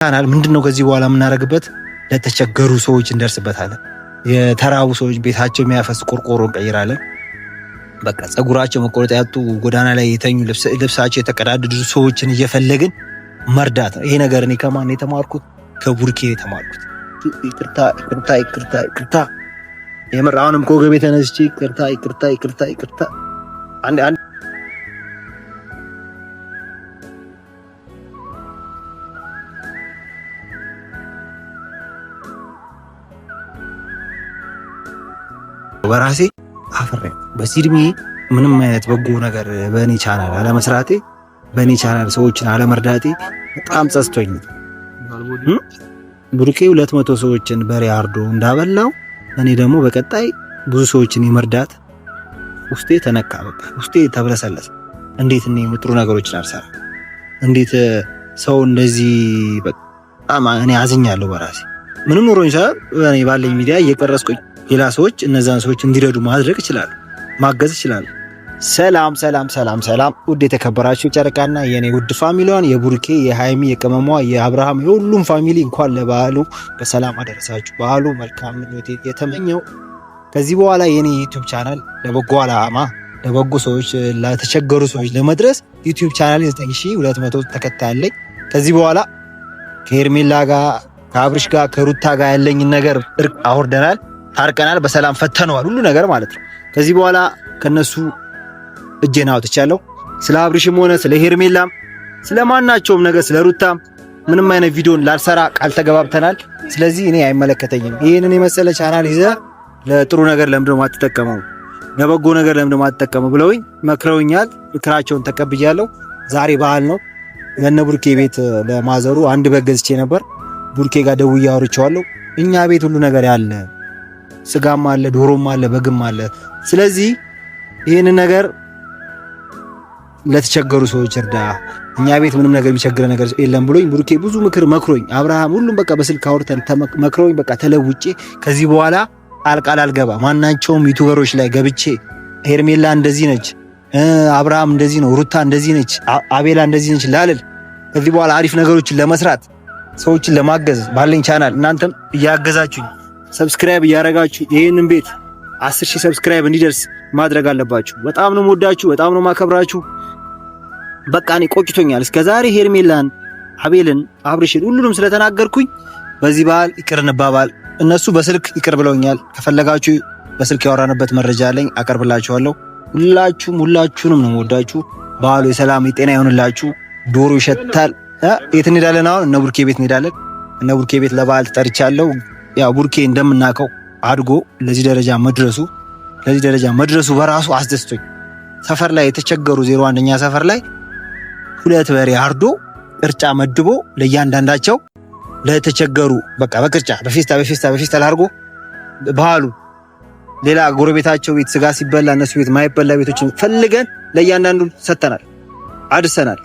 ቻናል ምንድነው ከዚህ በኋላ የምናደርግበት ለተቸገሩ ሰዎች እንደርስበታለን። የተራቡ ሰዎች ቤታቸው የሚያፈስ ቆርቆሮ እንቀይራለን። በቃ ጸጉራቸው መቆረጥ ያጡ ጎዳና ላይ የተኙ ልብሳቸው የተቀዳደዱ ሰዎችን እየፈለግን መርዳት ነው። ይሄ ነገር እኔ ከማን የተማርኩት? ከቡርኬ የተማርኩት። ይቅርታ የምር አሁንም ከወገቤ ተነስቼ ይቅርታ አንድ በራሴ አፈረ በዚህ እድሜ ምንም አይነት በጎ ነገር በእኔ ቻናል አለመስራቴ፣ በእኔ ቻናል ሰዎችን አለመርዳቴ በጣም ጸጽቶኝ። ቡርኬ 200 ሰዎችን በሬ አርዶ እንዳበላው እኔ ደግሞ በቀጣይ ብዙ ሰዎችን የመርዳት ውስጤ ተነካ። በቃ ውስጤ ተብለሰለሰ። እንዴት እኔ ጥሩ ነገሮችን አልሰራ? እንዴት ሰው እንደዚህ በጣም እኔ አዝኛለሁ በራሴ። ምንም ኖሮኝ ሳይሆን እኔ ባለኝ ሚዲያ እየቀረስኩኝ ሌላ ሰዎች እነዛን ሰዎች እንዲረዱ ማድረግ ይችላሉ፣ ማገዝ ይችላሉ። ሰላም ውድ የተከበራችሁ ጨረቃና የኔ ውድ ፋሚሊዋን የቡርኬ የሃይሚ የቅመሟ የአብርሃም የሁሉም ፋሚሊ እንኳን ለበዓሉ በሰላም አደረሳችሁ። በዓሉ መልካም ምኞቴ የተመኘው ከዚህ በኋላ የኔ ዩቲዩብ ቻናል ለበጎ ዓላማ ለበጎ ሰዎች ለተቸገሩ ሰዎች ለመድረስ ዩቲዩብ ቻናል 9200 ተከታይ አለኝ። ከዚህ በኋላ ከሄርሜላ ጋር ከአብርሽ ጋር ከሩታ ጋር ያለኝን ነገር እርቅ አውርደናል፣ ታርቀናል፣ በሰላም ፈተነዋል ሁሉ ነገር ማለት ነው። ከዚህ በኋላ ከነሱ እጄን አውጥቻለሁ። ስለ አብርሽም ሆነ ስለ ሄርሜላም ስለማናቸውም ነገር ስለ ሩታም ምንም አይነት ቪዲዮን ላልሰራ ቃል ተገባብተናል። ስለዚህ እኔ አይመለከተኝም። ይሄንን የመሰለ ቻናል ይዘህ ለጥሩ ነገር ለምንድነው ማትጠቀመው? ለበጎ ነገር ለምንድነው ማትጠቀመው ብለውኝ መክረውኛል። ምክራቸውን ተቀብያለሁ። ዛሬ በዓል ነው። ለነ ቡርኬ ቤት ለማዘሩ አንድ በግ ገዝቼ ነበር። ቡርኬ ጋር ደውዬ አውርቼዋለሁ። እኛ ቤት ሁሉ ነገር ያለ ስጋም አለ፣ ዶሮም አለ፣ በግም አለ። ስለዚህ ይሄንን ነገር ለተቸገሩ ሰዎች እርዳ። እኛ ቤት ምንም ነገር የሚቸግረ ነገር የለም ብሎኝ ቡርኬ ብዙ ምክር መክሮኝ፣ አብርሃም ሁሉም በቃ በስልክ አውርተን መክሮኝ በቃ ተለውጬ ከዚህ በኋላ ቃል አልገባ ማናቸውም ዩቲዩበሮች ላይ ገብቼ ሄርሜላ እንደዚህ ነች፣ አብርሃም እንደዚህ ነው፣ ሩታ እንደዚህ ነች፣ አቤላ እንደዚህ ነች ላልል ከዚህ በኋላ አሪፍ ነገሮችን ለመስራት ሰዎችን ለማገዝ ባለኝ ቻናል እናንተም እያገዛችሁኝ ሰብስክራይብ እያረጋችሁ ይሄንን ቤት 10,000 ሰብስክራይብ እንዲደርስ ማድረግ አለባችሁ። በጣም ነው የምወዳችሁ፣ በጣም ነው የማከብራችሁ። በቃ እኔ ቆጭቶኛል እስከዛሬ ሄርሜላን፣ አቤልን፣ አብርሽን ሁሉንም ስለተናገርኩኝ በዚህ በዓል ይቅር እንባባል። እነሱ በስልክ ይቅር ብለውኛል። ከፈለጋችሁ በስልክ ያወራንበት መረጃ አለኝ አቀርብላችኋለሁ። ሁላችሁንም ነው የምወዳችሁ። በዓሉ የሰላም የጤና ይሆንላችሁ። ዶሮ ይሸታል። የት እንሄዳለን አሁን? እነ ቡርኬ ቤት እንሄዳለን። እነ ቡርኬ ቤት ለበዓል ተጠርቻለሁ። ያው ቡርኬ እንደምናውቀው አድጎ ለዚህ ደረጃ መድረሱ በራሱ አስደስቶኝ ሰፈር ላይ የተቸገሩ 01ኛ ሰፈር ላይ 2 በሬ አርዶ ቅርጫ መድቦ ለእያንዳንዳቸው ለተቸገሩ በቃ በቅርጫ በፌስታ አድርጎ ባህሉ ሌላ ጎረቤታቸው ቤት ስጋ ሲበላ እነሱ ቤት ማይበላ ቤቶችን ፈልገን ለእያንዳንዱ ሰጥተናል፣ አድርሰናል።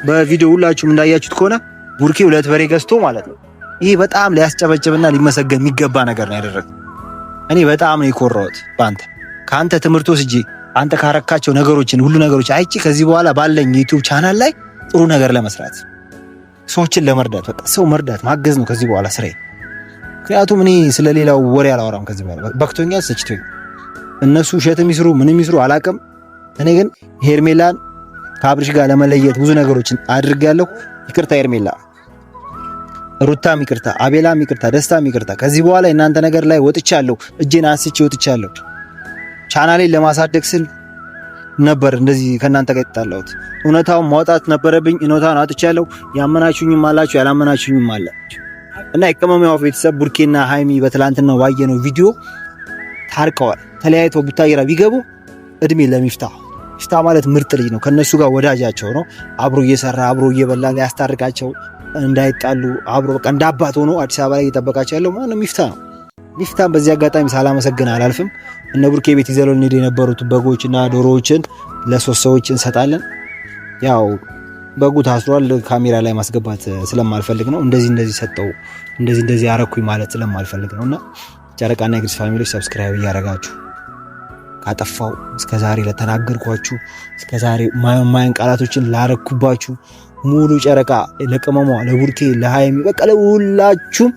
በቪዲዮ ሁላችሁም እንዳያችሁት ከሆነ ቡርኬ 2 በሬ ገዝቶ ማለት ነው። ይሄ በጣም ሊያስጨበጭብና ሊመሰገን የሚገባ ነገር ነው ያደረገው። እኔ በጣም ነው የኮራሁት በአንተ ከአንተ ትምህርት ወስጄ አንተ ካረካቸው ነገሮችን ሁሉ ነገሮች አይቼ ከዚህ በኋላ ባለኝ ዩቲዩብ ቻናል ላይ ጥሩ ነገር ለመስራት ሰዎችን ለመርዳት በቃ ሰው መርዳት ማገዝ ነው ከዚህ በኋላ ስራዬ። ምክንያቱም እኔ ስለሌላው ወሬ አላወራም ከዚህ በኋላ በክቶኛል፣ ሰጭቶኝ እነሱ ውሸትም ይስሩ ምንም ይስሩ አላቅም። እኔ ግን ሄርሜላን ከአብርሽ ጋር ለመለየት ብዙ ነገሮችን አድርጌያለሁ። ይቅርታ ሄርሜላ፣ ሩታም ይቅርታ፣ አቤላም ይቅርታ፣ ደስታም ይቅርታ። ከዚህ በኋላ እናንተ ነገር ላይ ወጥቻለሁ፣ እጄን አንስቼ ወጥቻለሁ። ቻናሌን ለማሳደግ ስል ነበር እንደዚህ ከናንተ ጋር የተጣላሁት። እውነታውን ማውጣት ነበረብኝ። እውነታውን አውጥቻለሁ። ያመናችሁኝም አላችሁ፣ ያላመናችሁኝም አላችሁ። እና የቅመሚያው ቤተሰብ ቡርኬና ሃይሚ በትላንትናው ባየነው ቪዲዮ ታርቀዋል። ተለያይተው ቡታየራ ቢገቡ እድሜ ለሚፍታ ማለት ምርጥ ልጅ ነው። ከነሱ ጋር ወዳጃቸው ነው። አብሮ እየሰራ አብሮ እየበላ ሊያስታርቃቸው እንዳይጣሉ አብሮ በቃ እንዳባት ሆኖ አዲስ አበባ ላይ እየጠበቃቸው ያለው ማነው? ሚፍታ ነው። ሚፍታን በዚህ አጋጣሚ ሳላመሰግን አላልፍም። እነ ቡርኬ ቤት ይዘው እንሄድ የነበሩት በጎችና ዶሮዎችን ለ3 ሰዎች እንሰጣለን። ያው በጉ ታስሯል። ካሜራ ላይ ማስገባት ስለማልፈልግ ነው። እንደዚህ ሰጠው እንደዚህ አረኩኝ ማለት ስለማልፈልግ ነውና ጨረቃና የግሪስ ፋሚሊዎች ሰብስክራይብ እያረጋችሁ ካጠፋው እስከዛሬ ለተናገርኳችሁ እስከዛሬ ማየን ቃላቶችን ላረኩባችሁ ሙሉ ጨረቃ ለቅመሟ፣ ለቡርኬ፣ ለሃይሚ በቃ ለሁላችሁም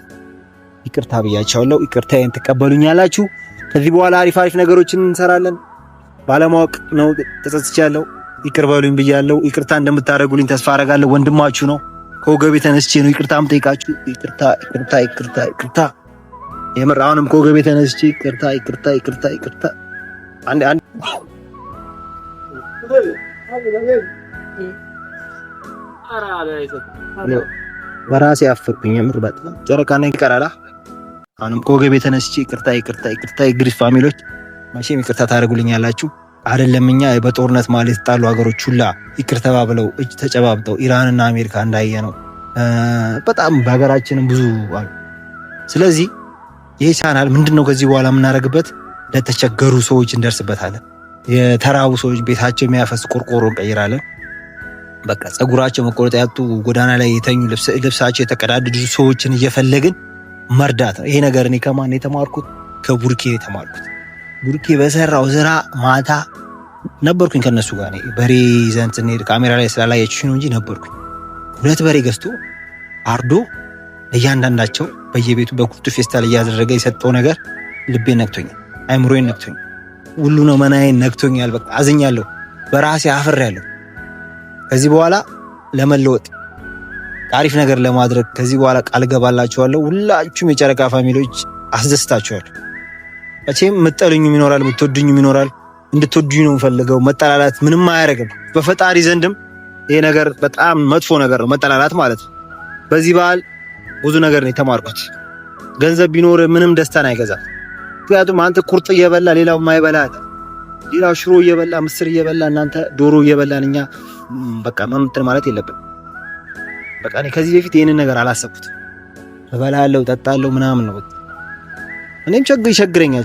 ይቅርታ ብያቸዋለሁ። ይቅርታዬን ትቀበሉኛላችሁ። ከዚህ በኋላ አሪፍ ነገሮችን እንሰራለን። ባለማወቅ ነው ተጸጽቻለሁ። ይቅር በሉኝ ብያለሁ። ይቅርታ እንደምታደርጉልኝ ተስፋ አደርጋለሁ። ወንድማችሁ ነው። ከወገቤ ተነስቼ ነው ይቅርታ የምጠይቃችሁ። ይቅርታ የምር አሁንም ከወገቤ ተነስቼ ይቅርታ አንድ በራሴ አፈርኩኝ። የምር በጣም ጨረቃና ይቀራላ። አሁንም ከወገቤ ተነስቼ ይቅርታ የግሪስ ፋሚሊዎች መቼም ይቅርታ ታደርጉልኛላችሁ። አይደለም እኛ በጦርነት ማለት የተጣሉ ሀገሮች ሁላ ይቅር ተባብለው እጅ ተጨባብጠው ኢራንና አሜሪካ እንዳየ ነው። በጣም በሀገራችንም ብዙ አሉ። ስለዚህ ይሄ ቻናል ምንድነው ከዚህ በኋላ የምናደርግበት ለተቸገሩ ሰዎች እንደርስበታለን። የተራቡ ሰዎች ቤታቸው የሚያፈስ ቆርቆሮ እንቀይራለን። በቃ ጸጉራቸው መቆረጥ ያጡ ጎዳና ላይ የተኙ ልብሳቸው የተቀዳደዱ ሰዎችን እየፈለግን መርዳት ነው። ይሄ ነገር እኔ ከማን የተማርኩት? ከቡርኬ የተማርኩት። ቡርኬ በሰራው ስራ ማታ ነበርኩኝ ከነሱ ጋር። በሬ ይዘን ስንሄድ ካሜራ ላይ ስላላየችኝ ነው እንጂ ነበርኩኝ። 2 በሬ ገዝቶ አርዶ እያንዳንዳቸው በየቤቱ በኩርቱ ፌስታል እያደረገ የሰጠው ነገር ልቤን ነክቶኛል፣ አይምሮዬን ነክቶኛል፣ ሁሉ ነው መናዬን ነክቶኛል። በቃ አዝኛለሁ፣ በራሴ አፍሬያለሁ። ከዚህ በኋላ ለመለወጥ አሪፍ ነገር ለማድረግ ከዚህ በኋላ ቃል ገባላችኋለሁ። ሁላችሁም የጨረቃ ፋሚሊዎች አስደስታችኋለሁ። መቼም የምትጠሉኝም ይኖራል፣ የምትወዱኝም ይኖራል። እንድትወዱኝ ነው የምፈልገው። መጠላላት ምንም አያደርግም። በፈጣሪ ዘንድም ይሄ ነገር በጣም መጥፎ ነገር ነው፣ መጠላላት ማለት ነው። በዚህ በዓል ብዙ ነገር ነው የተማርኩት። ገንዘብ ቢኖር ምንም ደስታን አይገዛም። ምክንያቱም አንተ ቁርጥ እየበላ ሌላው ማይበላ፣ ሌላው ሽሮ እየበላ ምስር እየበላ እናንተ ዶሮ እየበላን እኛ በቃ መምትን ማለት የለብን። በቃ እኔ ከዚህ በፊት ይሄንን ነገር አላሰብኩትም። እበላለሁ ጠጣለሁ ምናምን ነው። እኔም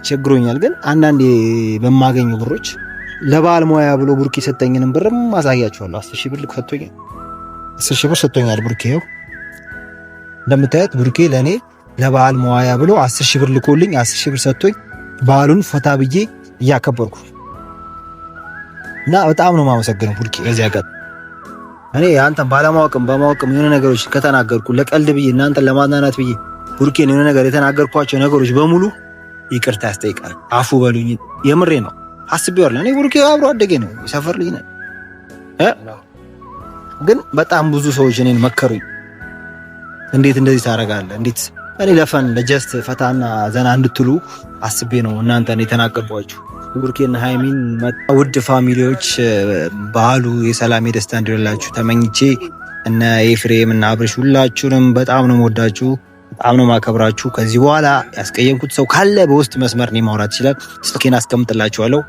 ቸግሮኛል። ግን አንዳንዴ በማገኘው ብሮች ለበዓል ሙያ ብሎ ቡርኬ ሰጠኝንም ብርም ማሳያችኋለሁ። 10 ሺህ ብር ሰጥቶኛል። 10 ሺህ ብር ሰጥቶኛል ቡርኬ። ይኸው እንደምታዩት ቡርኬ ለኔ ለበዓል ሙያ ብሎ 10 ሺህ ብር ልኮልኝ 10 ሺህ ብር ሰጥቶኝ በዓሉን ፈታ ብዬ እያከበርኩ እና በጣም ነው የማመሰግነው ቡርኬ። በዚያ ቀን እኔ አንተን ባለማወቅም በማወቅም የሆነ ነገሮች ከተናገርኩ ለቀልድ ብዬ እናንተን ለማናናት ብዬ ቡርኬን የሆነ ነገር የተናገርኳቸው ነገሮች በሙሉ ይቅርታ ያስጠይቃል። አፉ በሉኝ። የምሬ ነው። አስቤዋለሁ። እኔ ቡርኬ አብሮ አደጌ ነው፣ የሰፈር ልጅ ነን። ግን በጣም ብዙ ሰዎች እኔን መከሩኝ። እንዴት እንደዚህ ታደርጋለህ? እንዴት እኔ ለፈን ለጀስት ፈታና ዘና እንድትሉ አስቤ ነው እናንተን የተናገርኳችሁ። ቡርኬና ሃይሚን ውድ ፋሚሊዎች በዓሉ የሰላም የደስታ እንዲሆንላችሁ ተመኝቼ እነ ኤፍሬም እና አብርሽ ሁላችሁንም በጣም ነው የምወዳችሁ፣ በጣም ነው ማከብራችሁ። ከዚህ በኋላ ያስቀየምኩት ሰው ካለ በውስጥ መስመር ነው ማውራት ይችላል። ስልኬን አስቀምጥላችኋለሁ።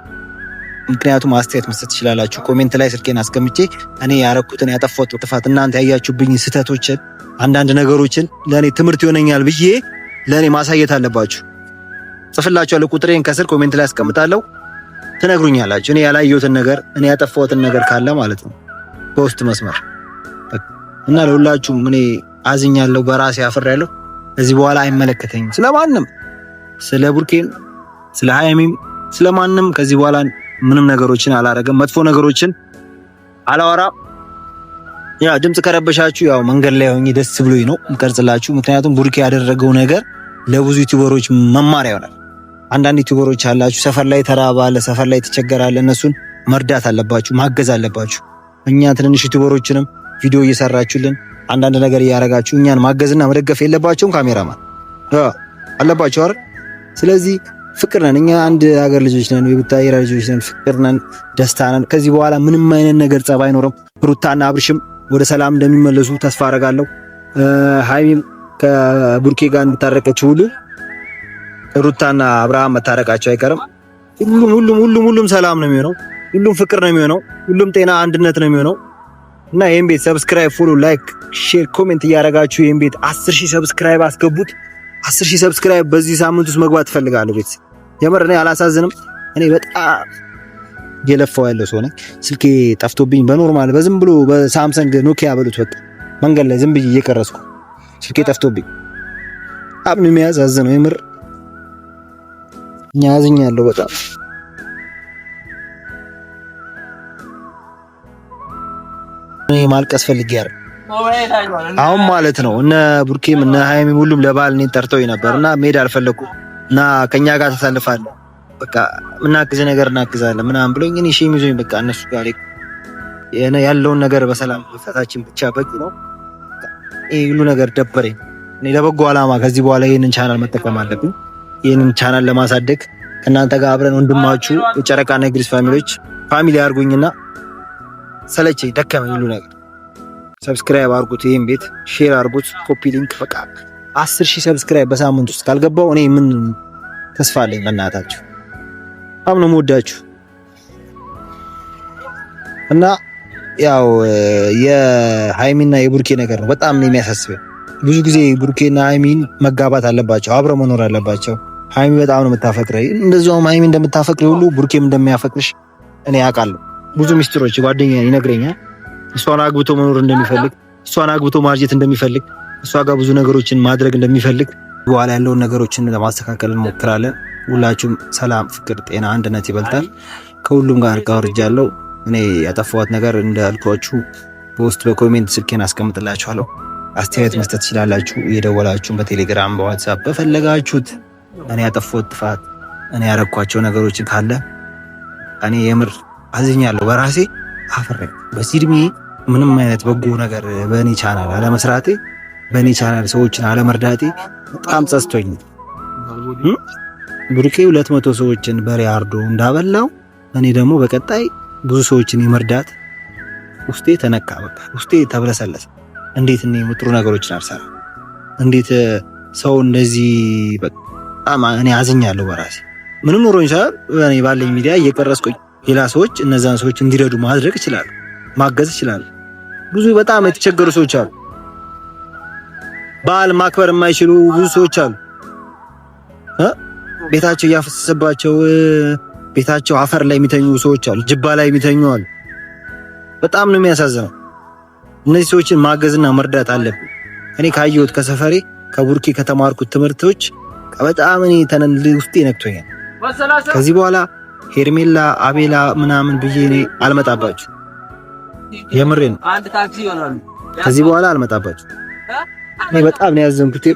ምክንያቱም አስተያየት መስጠት ትችላላችሁ። ኮሜንት ላይ ስልኬን አስቀምጬ እኔ ያረኩትን ያጠፋሁት ጥፋት እናንተ ያያችሁብኝ ስህተቶችን አንዳንድ ነገሮችን ለኔ ትምህርት ይሆነኛል ብዬ ለኔ ማሳየት አለባችሁ። ጽፍላችኋለሁ። ቁጥሬን ከስር ኮሜንት ላይ አስቀምጣለሁ። ትነግሩኛላችሁ እኔ ያላየሁትን ነገር እኔ ያጠፋሁትን ነገር ካለ ማለት ነው በውስጥ መስመር እና ለሁላችሁም እኔ አዝኛለሁ፣ በራሴ አፍሬያለሁ። ከዚህ በኋላ አይመለከተኝም ስለማንም፣ ስለ ቡርኬን፣ ስለ ሃይሚም፣ ስለማንም ከዚህ በኋላ ምንም ነገሮችን አላረገም፣ መጥፎ ነገሮችን አላወራም። ያ ድምጽ ከረበሻችሁ ያው መንገድ ላይ ሆኜ ደስ ብሎኝ ነው የምቀርጽላችሁ። ምክንያቱም ቡርኬ ያደረገው ነገር ለብዙ ዩቲዩበሮች መማሪያ ይሆናል። አንዳንድ ዩቲዩበሮች አላችሁ ሰፈር ላይ ተራባለ፣ ሰፈር ላይ ተቸገራለ፣ እነሱን መርዳት አለባችሁ፣ ማገዝ አለባችሁ። እኛ ትንንሽ ዩቲዩበሮችንም ቪዲዮ እየሰራችሁልን አንዳንድ ነገር እያረጋችሁ እኛን ማገዝና መደገፍ የለባችሁም። ካሜራማን አለባችሁ አይደል? ስለዚህ ፍቅር ነን እኛ፣ አንድ ሀገር ልጆች ነን፣ የቡታየራ ልጆች ነን፣ ፍቅር ነን፣ ደስታ ነን። ከዚህ በኋላ ምንም አይነት ነገር ጸብ አይኖርም። ሩታና አብርሽም ወደ ሰላም እንደሚመለሱ ተስፋ አደርጋለሁ። ሃይሚም ከቡርኬ ጋር እንድታረቀችው ሁሉ ሩታና አብርሃም መታረቃቸው አይቀርም። ሁሉም ሰላም ነው የሚሆነው። ሁሉም ፍቅር ነው የሚሆነው። ሁሉም ጤና፣ አንድነት ነው የሚሆነው እና ይሄን ቤት ሰብስክራይብ፣ ፎሎ፣ ላይክ፣ ሼር፣ ኮሜንት እያደረጋችሁ ይሄን ቤት 10,000 ሰብስክራይብ አስገቡት። 10,000 ሰብስክራይብ በዚህ ሳምንት ውስጥ መግባት እፈልጋለሁ። ቤት የምር እኔ አላሳዝንም። እኔ በጣም እየለፋው ያለው ሰው ነኝ። ስልኬ ጠፍቶብኝ በኖርማል በዝም ብሎ በሳምሰንግ ኖኪያ በሉት በቃ መንገድ ላይ ዝም ብዬ እየቀረስኩ ስልኬ ጠፍቶብኝ አብን የሚያሳዝነው የምር እኛ ያዝኛለሁ በጣም እኔ ለማልቀስ ፈልጌ አይደል አሁን ማለት ነው። እነ ቡርኬም እነ ሃይሚም ሁሉም ለበዓል እኔን ጠርተውኝ ነበርና መሄድ አልፈለኩም እና ከኛ ጋር ተሳልፋለህ በቃ ምናግዝ ነገር እናግዛለን ምናምን ብሎኝ እኔ ሼም ይዞኝ በቃ እነሱ ጋር ያለውን ነገር በሰላም መፍታታችን ብቻ በቂ ነው። ይሄ ሁሉ ነገር ደበረኝ። እኔ ለበጎ ዓላማ ከዚህ በኋላ ይሄንን ቻናል መጠቀም አለብኝ። ይሄንን ቻናል ለማሳደግ ከእናንተ ጋር አብረን ወንድማችሁ የጨረቃና የግሪስ ፋሚሊዎች ፋሚሊ አድርጉኝና ሰለቸኝ ደከመኝ ሁሉ ነገር። ሰብስክራይብ አድርጉት፣ ይሄን ቤት ሼር አድርጉት፣ ኮፒ ሊንክ በቃ 10,000 ሰብስክራይብ በሳምንት ውስጥ ካልገባው እኔ ምን ተስፋ አለኝ? በእናታችሁ በጣም ነው የምወዳችሁ እና ያው የሃይሚና የቡርኬ ነገር ነው በጣም ነው የሚያሳስበኝ። ብዙ ጊዜ ቡርኬና ሃይሚን መጋባት አለባቸው፣ አብረው መኖር አለባቸው። ሃይሚ በጣም ነው የምታፈቅረኝ፣ እንደዛውም ሃይሚ እንደምታፈቅረኝ ሁሉ ቡርኬም እንደሚያፈቅርሽ እኔ አውቃለሁ። ብዙ ሚስጥሮች ጓደኛዬ ይነግረኛል። እሷን አግብቶ መኖር እንደሚፈልግ፣ እሷን አግብቶ ማርጀት እንደሚፈልግ፣ እሷ ጋር ብዙ ነገሮችን ማድረግ እንደሚፈልግ በኋላ ያለውን ነገሮችን ለማስተካከል እንሞክራለን። ሁላችሁም ሰላም፣ ፍቅር፣ ጤና፣ አንድነት ይበልጣል። ከሁሉም ጋር አውርጃለሁ። እኔ ያጠፋሁት ነገር እንዳልኳችሁ በውስጥ በኮሜንት ስልኬን አስቀምጥላችኋለሁ። አስተያየት መስጠት ትችላላችሁ። እየደወላችሁም በቴሌግራም በዋትስአፕ በፈለጋችሁት። እኔ ያጠፋሁት ጥፋት እኔ ያረኳቸው ነገሮች ካለ እኔ የምር አዝኛለሁ። በራሴ አፍሬ በዚህ እድሜ ምንም አይነት በጎ ነገር በእኔ ቻናል አለመስራቴ፣ በእኔ ቻናል ሰዎችን አለመርዳቴ በጣም ጸጽቶኝ። ቡርኬ 200 ሰዎችን በሬ አርዶ እንዳበላው እኔ ደግሞ በቀጣይ ብዙ ሰዎችን የመርዳት ውስጤ ተነካ። በቃ ውስጤ ተብለሰለሰ። እንዴት እኔ ጥሩ ነገሮችን አልሰራ? እንዴት ሰው እንደዚህ በጣም እኔ አዝኛለሁ በራሴ። ምንም ኖሮኝ ሳይሆን እኔ ባለኝ ሚዲያ እየቀረስኩኝ ሌላ ሰዎች እነዛን ሰዎች እንዲረዱ ማድረግ ይችላሉ፣ ማገዝ ይችላሉ። ብዙ በጣም የተቸገሩ ሰዎች አሉ። በዓል ማክበር የማይችሉ ብዙ ሰዎች አሉ። ቤታቸው እያፈሰሰባቸው ቤታቸው አፈር ላይ የሚተኙ ሰዎች አሉ፣ ጅባ ላይ የሚተኙ አሉ። በጣም ነው የሚያሳዝነው። እነዚህ ሰዎችን ማገዝና መርዳት አለብን። እኔ ካየሁት ከሰፈሬ ከቡርኬ ከተማርኩት ትምህርቶች በጣም እኔ ውስጤ ነክቶኛል። ከዚህ በኋላ ሄርሜላ አቤላ ምናምን ብዬ እኔ አልመጣባችሁ፣ የምሬ ነው። ከዚህ በኋላ አልመጣባችሁ። እኔ በጣም ነው ያዘንኩት።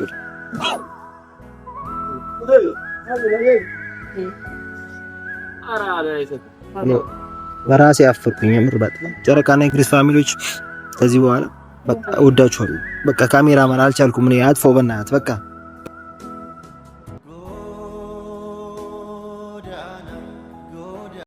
በራሴ አፈርኩኝ የምር በጣም። ጨረቃና የግሪስ ፋሚሊዎች ከዚህ በኋላ በቃ እወዳችኋለሁ። በቃ ካሜራማን አልቻልኩም እኔ አጥፎ በእናትህ በቃ